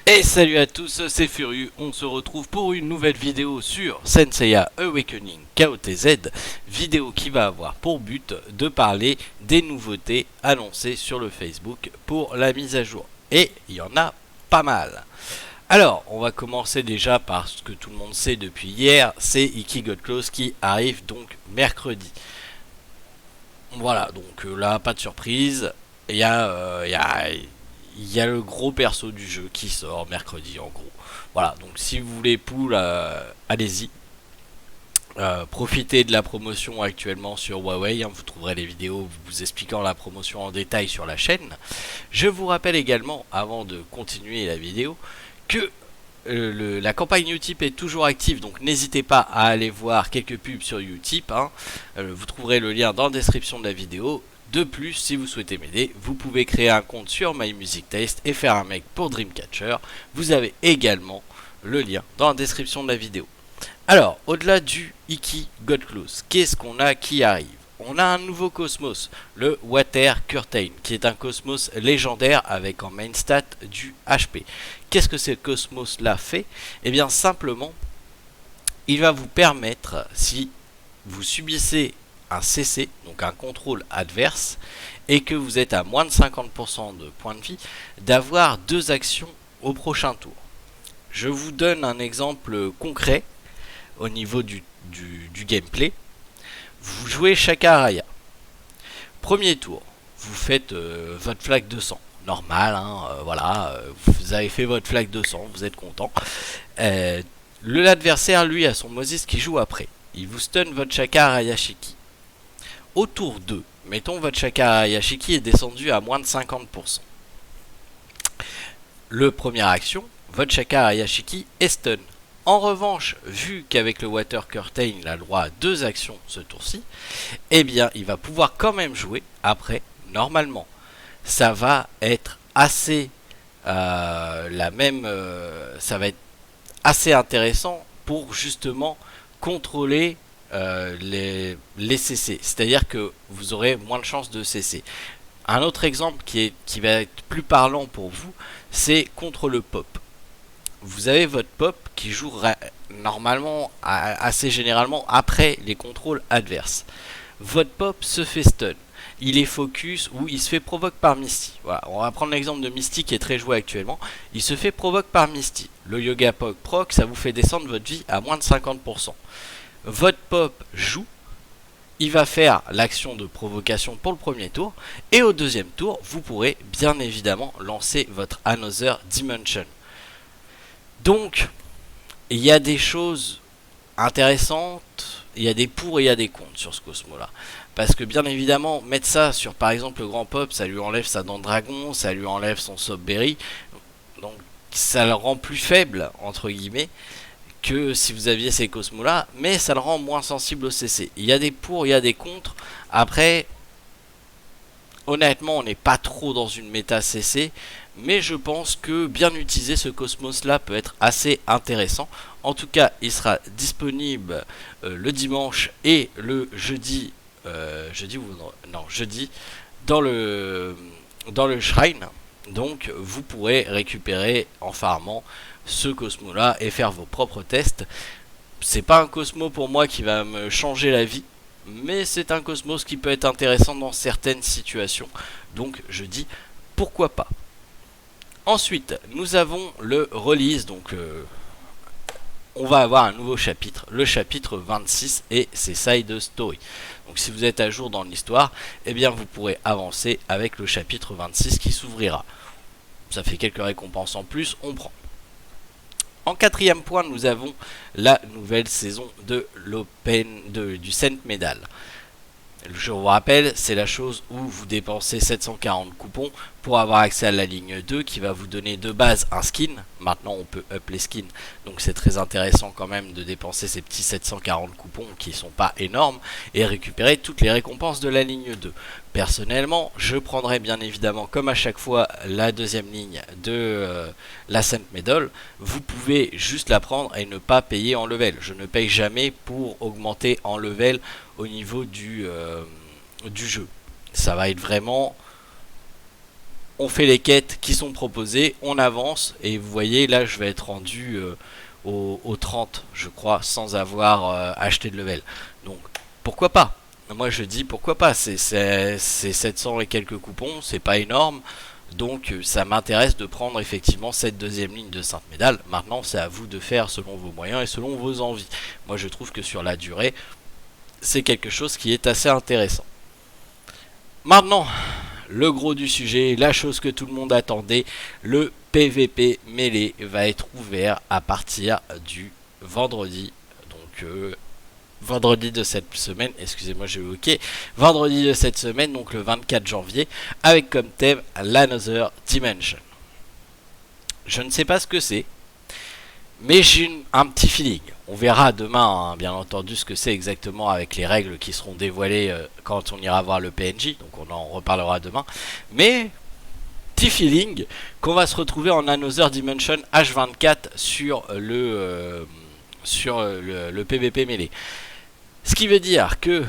Et salut à tous, c'est Furieux, on se retrouve pour une nouvelle vidéo sur Senseiya Awakening KOTZ, vidéo qui va avoir pour but de parler des nouveautés annoncées sur le Facebook pour la mise à jour. Et il y en a pas mal. Alors, on va commencer déjà par ce que tout le monde sait depuis hier, c'est Iki Got Close qui arrive donc mercredi. Voilà, donc là, pas de surprise, il y a le gros perso du jeu qui sort mercredi en gros. Voilà, donc si vous voulez pool, allez-y. Profitez de la promotion actuellement sur Huawei, vous trouverez les vidéos vous expliquant la promotion en détail sur la chaîne. Je vous rappelle également, avant de continuer la vidéo, que la campagne Utip est toujours active, donc n'hésitez pas à aller voir quelques pubs sur Utip. Vous trouverez le lien dans la description de la vidéo. De plus, si vous souhaitez m'aider, vous pouvez créer un compte sur My Music Taste et faire un make pour Dreamcatcher. Vous avez également le lien dans la description de la vidéo. Alors, au-delà du Iki Got Close, qu'est-ce qu'on a qui arrive? On a un nouveau cosmos, le Water Curtain, qui est un cosmos légendaire avec en main stat du HP. Qu'est-ce que ce cosmos-là fait? Eh bien, simplement, il va vous permettre, si vous subissez un CC, donc un contrôle adverse, et que vous êtes à moins de 50% de points de vie, d'avoir deux actions au prochain tour. Je vous donne un exemple concret au niveau du gameplay. Vous jouez Shaka Araya. Premier tour, vous faites votre flag de sang. Normal, voilà, vous avez fait votre flag de sang, vous êtes content. L'adversaire, lui, a son Moses qui joue après. Il vous stun votre Shaka Araya Shiki. Au tour 2, mettons votre Shaka Araya Shiki est descendu à moins de 50%. Le première action, votre Shaka Araya Shiki est stun. En revanche, vu qu'avec le Water Curtain, il a le droit à deux actions ce tour-ci, eh bien, il va pouvoir quand même jouer après, normalement. Ça va être assez ça va être assez intéressant pour justement contrôler les CC, c'est-à-dire que vous aurez moins de chances de CC. Un autre exemple qui va être plus parlant pour vous, c'est contre le pop. Vous avez votre pop qui joue normalement, assez généralement, après les contrôles adverses. Votre pop se fait stun. Il est focus ou il se fait provoque par Misty. Voilà, on va prendre l'exemple de Misty qui est très joué actuellement. Il se fait provoque par Misty. Le Yoga Pop proc, ça vous fait descendre votre vie à moins de 50%. Votre pop joue, il va faire l'action de provocation pour le premier tour, et au deuxième tour, vous pourrez bien évidemment lancer votre Another Dimension. Donc, il y a des choses intéressantes, il y a des pour et il y a des contre sur ce Cosmo-là. Parce que bien évidemment, mettre ça sur par exemple le grand pop, ça lui enlève sa dent de dragon, ça lui enlève son Sobberry, donc ça le rend plus faible, entre guillemets, que si vous aviez ces cosmos là, mais ça le rend moins sensible au CC. Il y a des pour, il y a des contre. Après, honnêtement, on n'est pas trop dans une méta CC, mais je pense que bien utiliser ce cosmos là peut être assez intéressant. En tout cas, il sera disponible le dimanche et le jeudi, jeudi dans le shrine. Donc vous pourrez récupérer en farmant ce Cosmo là et faire vos propres tests. C'est pas un Cosmo pour moi qui va me changer la vie, mais c'est un Cosmos qui peut être intéressant dans certaines situations. Donc je dis pourquoi pas. Ensuite nous avons le release, donc on va avoir un nouveau chapitre, le chapitre 26 et c'est Side Story. Donc si vous êtes à jour dans l'histoire, eh bien vous pourrez avancer avec le chapitre 26 qui s'ouvrira. Ça fait quelques récompenses en plus, on prend. En quatrième point, nous avons la nouvelle saison de du Saint Medal. Je vous rappelle, c'est la chose où vous dépensez 740 coupons pour avoir accès à la ligne 2 qui va vous donner de base un skin. Maintenant on peut up les skins, donc c'est très intéressant quand même de dépenser ces petits 740 coupons qui sont pas énormes et récupérer toutes les récompenses de la ligne 2. Personnellement, je prendrai bien évidemment comme à chaque fois la deuxième ligne de la Saint Medal. Vous pouvez juste la prendre et ne pas payer en level. Je ne paye jamais pour augmenter en level au niveau du jeu. Ça va être vraiment, on fait les quêtes qui sont proposées, on avance, et vous voyez là je vais être rendu au 30 je crois sans avoir acheté de level. Donc pourquoi pas, moi je dis pourquoi pas, c'est 700 et quelques coupons, c'est pas énorme. Donc ça m'intéresse de prendre effectivement cette deuxième ligne de Sainte Médal. Maintenant c'est à vous de faire selon vos moyens et selon vos envies. Moi je trouve que sur la durée c'est quelque chose qui est assez intéressant. Maintenant, le gros du sujet, la chose que tout le monde attendait, le PVP mêlé va être ouvert à partir du vendredi. Donc vendredi de cette semaine, excusez-moi j'ai évoqué, vendredi de cette semaine, donc le 24 janvier, avec comme thème l'Another Dimension. Je ne sais pas ce que c'est, mais j'ai un petit feeling. On verra demain, hein, bien entendu, ce que c'est exactement avec les règles qui seront dévoilées quand on ira voir le PNJ. Donc on en reparlera demain. Mais, petit feeling qu'on va se retrouver en Another Dimension H24 sur le PVP mêlé. Ce qui veut dire que,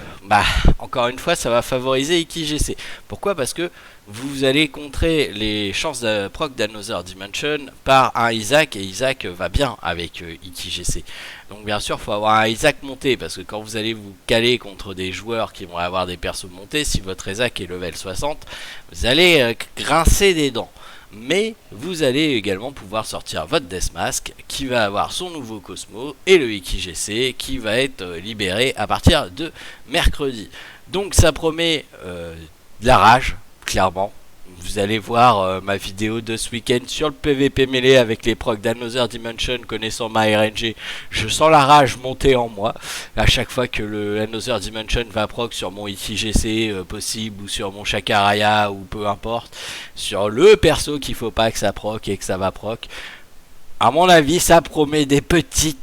encore une fois, ça va favoriser IkiGC. Pourquoi? Parce que vous allez contrer les chances de proc d'Another Dimension par un Isaac, et Isaac va bien avec IkiGC. Donc bien sûr, il faut avoir un Isaac monté, parce que quand vous allez vous caler contre des joueurs qui vont avoir des persos montés, si votre Isaac est level 60, vous allez grincer des dents. Mais vous allez également pouvoir sortir votre Deathmask qui va avoir son nouveau Cosmo et le IkiGC qui va être libéré à partir de mercredi. Donc ça promet de la rage, clairement. Vous allez voir ma vidéo de ce week-end sur le PVP mêlé avec les procs d'Another Dimension. Connaissant ma RNG, je sens la rage monter en moi à chaque fois que le Another Dimension va proc sur mon IkiGC possible, ou sur mon Shakaraya, ou peu importe, sur le perso qu'il faut pas que ça proc et que ça va proc. À mon avis, ça promet des petites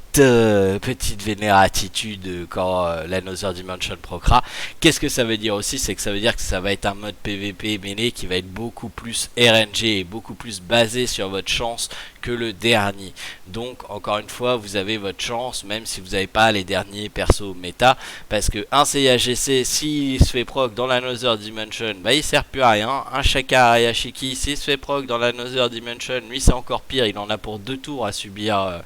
vénératitudes quand l'Another Dimension procra. Qu'est-ce que ça veut dire aussi? C'est que ça veut dire que ça va être un mode PVP mêlé qui va être beaucoup plus RNG et beaucoup plus basé sur votre chance que le dernier. Donc encore une fois, vous avez votre chance même si vous n'avez pas les derniers persos méta, parce que un CIAGC s'il se fait proc dans l'Another Dimension, il sert plus à rien. Un Shaka Ayashiki s'il se fait proc dans l'Another Dimension, lui c'est encore pire, il en a pour 2 tours à subir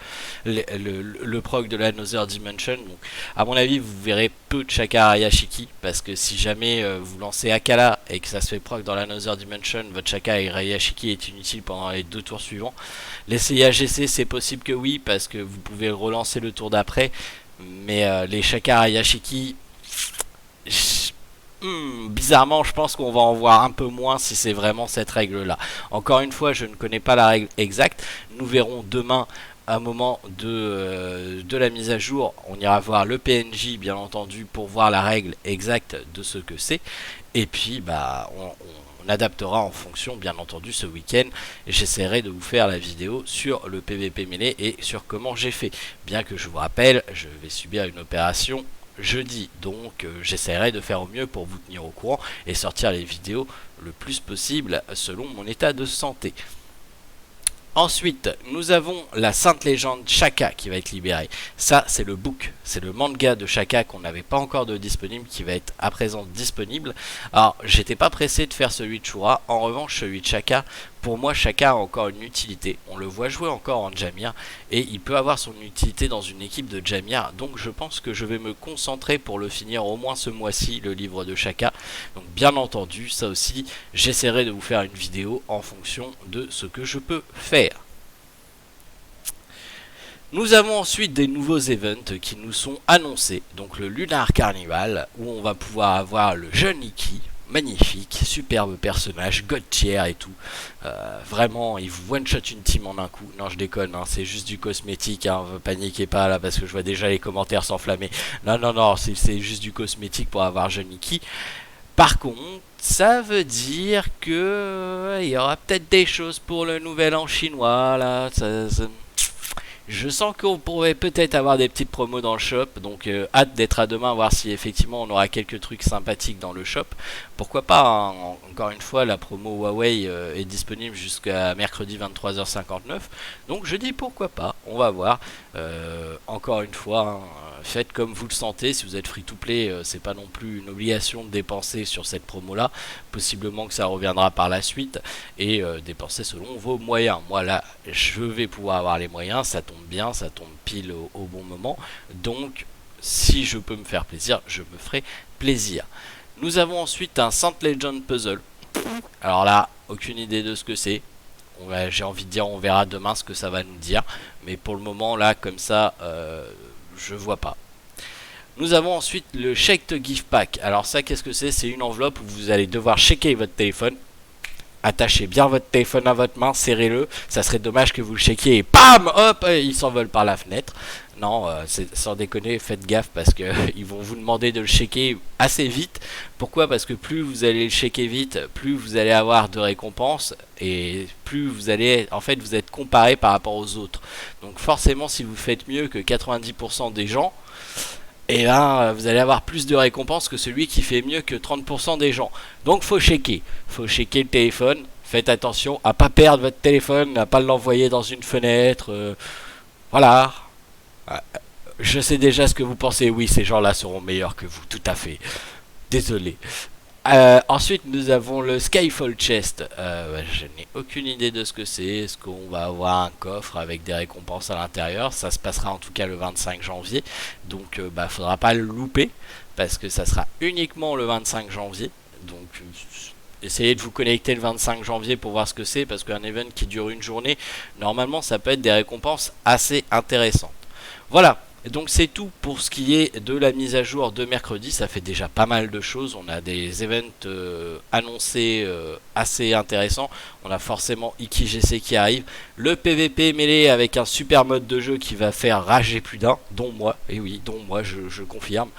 le proc de l'Another Dimension. Donc à mon avis vous verrez peu de Shaka Ayashiki, parce que si jamais vous lancez Akala et que ça se fait proc dans l'Another Dimension, votre Shaka Ayashiki est inutile pendant les 2 tours suivants. Les CIAGC c'est possible que oui, parce que vous pouvez relancer le tour d'après, mais les Shaka Ayashiki, bizarrement je pense qu'on va en voir un peu moins si c'est vraiment cette règle là. Encore une fois, je ne connais pas la règle exacte, nous verrons demain à un moment de la mise à jour. On ira voir le PNJ bien entendu pour voir la règle exacte de ce que c'est, et puis on adaptera en fonction bien entendu ce week-end. J'essaierai de vous faire la vidéo sur le PVP mêlé et sur comment j'ai fait, bien que je vous rappelle je vais subir une opération jeudi, donc j'essaierai de faire au mieux pour vous tenir au courant et sortir les vidéos le plus possible selon mon état de santé. Ensuite, nous avons la Sainte Légende Shaka qui va être libérée. Ça, c'est le book, c'est le manga de Shaka qu'on n'avait pas encore de disponible, qui va être à présent disponible. Alors, j'étais pas pressé de faire celui de Shura. En revanche, celui de Shaka, pour moi, Shaka a encore une utilité. On le voit jouer encore en Jamir et il peut avoir son utilité dans une équipe de Jamir. Donc, je pense que je vais me concentrer pour le finir au moins ce mois-ci, le livre de Shaka. Donc, bien entendu, ça aussi, j'essaierai de vous faire une vidéo en fonction de ce que je peux faire. Nous avons ensuite des nouveaux events qui nous sont annoncés. Donc le Lunar Carnival, où on va pouvoir avoir le jeune Iki, magnifique, superbe personnage, god tier et tout. Vraiment, il vous one shot une team en un coup. Non, je déconne, hein, c'est juste du cosmétique, hein, paniquez pas là parce que je vois déjà les commentaires s'enflammer. Non, non, non, c'est juste du cosmétique pour avoir Johnny. Par contre, ça veut dire que il y aura peut-être des choses pour le nouvel an chinois là. Je sens qu'on pourrait peut-être avoir des petites promos dans le shop, donc hâte d'être à demain, voir si effectivement on aura quelques trucs sympathiques dans le shop. Pourquoi pas, hein. Encore une fois, la promo Huawei est disponible jusqu'à mercredi 23h59, donc je dis pourquoi pas, on va voir. Encore une fois, hein, faites comme vous le sentez, si vous êtes free to play, c'est pas non plus une obligation de dépenser sur cette promo là, possiblement que ça reviendra par la suite, et dépenser selon vos moyens. Moi là, je vais pouvoir avoir les moyens, ça tombe bien, ça tombe pile au bon moment, donc si je peux me faire plaisir, je me ferai plaisir. Nous avons ensuite un Saint Legend Puzzle. Alors là, aucune idée de ce que c'est. J'ai envie de dire, on verra demain ce que ça va nous dire. Mais pour le moment, là, comme ça, je vois pas. Nous avons ensuite le Shake to Gift Pack. Alors ça, qu'est-ce que c'est? C'est une enveloppe où vous allez devoir shaker votre téléphone. Attachez bien votre téléphone à votre main, serrez-le. Ça serait dommage que vous le shakiez et PAM, hop, il s'envole par la fenêtre. Non, sans déconner, faites gaffe parce que ils vont vous demander de le shaker assez vite. Pourquoi? Parce que plus vous allez le shaker vite, plus vous allez avoir de récompenses et plus vous allez, en fait, vous êtes comparé par rapport aux autres. Donc forcément, si vous faites mieux que 90% des gens, et là, vous allez avoir plus de récompenses que celui qui fait mieux que 30% des gens. Donc faut shaker le téléphone. Faites attention à pas perdre votre téléphone, à pas l'envoyer dans une fenêtre. Voilà. Je sais déjà ce que vous pensez. Oui, ces gens-là seront meilleurs que vous, tout à fait. Désolé. Ensuite, nous avons le Skyfall Chest. Je n'ai aucune idée de ce que c'est. Est-ce qu'on va avoir un coffre avec des récompenses à l'intérieur? Ça se passera en tout cas le 25 janvier. Donc, faudra pas le louper parce que ça sera uniquement le 25 janvier. Donc, essayez de vous connecter le 25 janvier pour voir ce que c'est parce qu'un event qui dure une journée, normalement, ça peut être des récompenses assez intéressantes. Voilà. Donc c'est tout pour ce qui est de la mise à jour de mercredi. Ça fait déjà pas mal de choses. On a des events annoncés assez intéressants. On a forcément IkiGC qui arrive. Le PVP mêlé avec un super mode de jeu qui va faire rager plus d'un, dont moi. Et oui, dont moi, je confirme.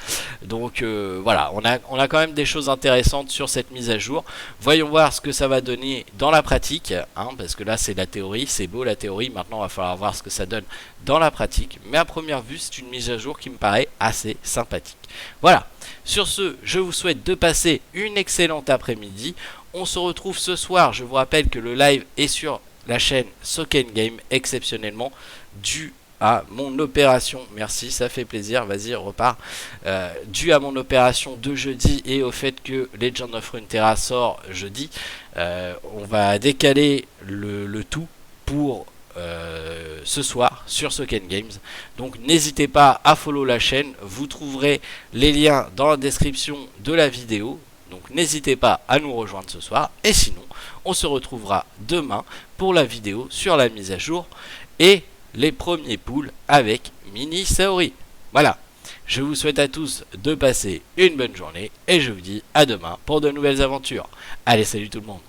Donc voilà, on a quand même des choses intéressantes sur cette mise à jour. Voyons voir ce que ça va donner dans la pratique. Hein, parce que là c'est la théorie, c'est beau la théorie. Maintenant il va falloir voir ce que ça donne dans la pratique. Mais à première vue, c'est une mise à jour qui me paraît assez sympathique. Voilà, sur ce, je vous souhaite de passer une excellente après-midi. On se retrouve ce soir. Je vous rappelle que le live est sur la chaîne Soken Game, exceptionnellement dû à mon opération. Merci, ça fait plaisir. Vas-y, repars. Dû à mon opération de jeudi et au fait que Legend of Runeterra sort jeudi, on va décaler le tout pour ce soir sur Soken Games. Donc n'hésitez pas à follow la chaîne. Vous trouverez les liens dans la description de la vidéo. Donc n'hésitez pas à nous rejoindre ce soir. Et sinon, on se retrouvera demain pour la vidéo sur la mise à jour et les premiers pools avec Mini Saori. Voilà. Je vous souhaite à tous de passer une bonne journée et je vous dis à demain pour de nouvelles aventures. Allez, salut tout le monde.